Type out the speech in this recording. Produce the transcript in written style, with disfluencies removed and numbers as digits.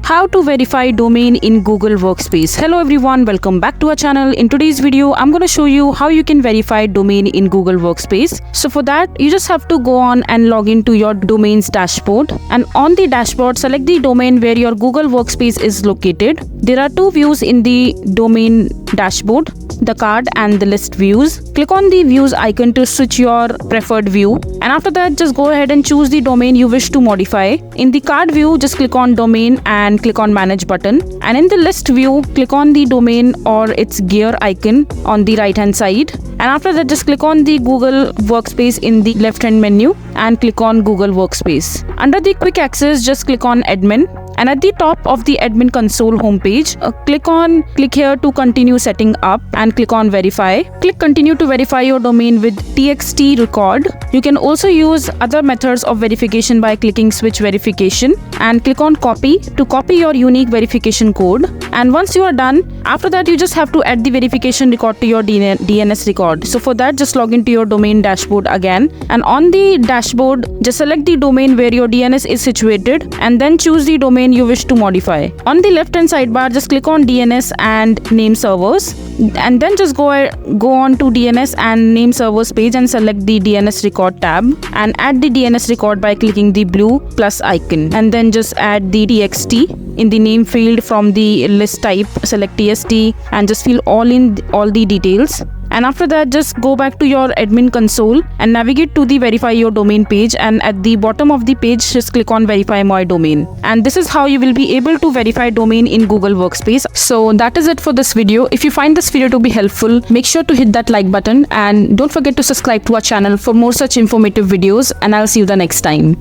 How to verify domain in Google Workspace. Hello everyone, welcome back to our channel. In today's video, I'm going to show you how you can verify domain in Google Workspace. So for that, you just have to go on and log into your domains dashboard. And on the dashboard, select the domain where your Google Workspace is located. There are two views in the domain dashboard, the card and the list views. Click on the views icon to switch your preferred view, and after that just go ahead and choose the domain you wish to modify. In the card view, just click on domain and click on manage button, and in the list view click on the domain or its gear icon on the right hand side, and after that just click on the Google Workspace in the left hand menu and click on Google Workspace. Under the quick access, just click on admin, and at the top of the admin console homepage, click here to continue setting up and click on verify. Click continue to verify your domain with txt record. You can also use other methods of verification by clicking switch verification and click on copy to copy your unique verification code. And once you are done, after that you just have to add the verification record to your DNS record. So for that, just log into your domain dashboard again, and on the dashboard just select the domain where your DNS is situated and then choose the domain you wish to modify. On the left hand sidebar, just click on DNS and name servers, and then just go on to DNS and name servers page and select the DNS record tab and add the DNS record by clicking the blue plus icon, and then just add the txt in the name field. From the list type, select tst and just fill all the details. And after that, just go back to your admin console and navigate to the verify your domain page, and at the bottom of the page just click on verify my domain. And this is how you will be able to verify domain in Google Workspace. So that is it for this video. If you find this video to be helpful, make sure to hit that like button and don't forget to subscribe to our channel for more such informative videos, and I'll see you the next time.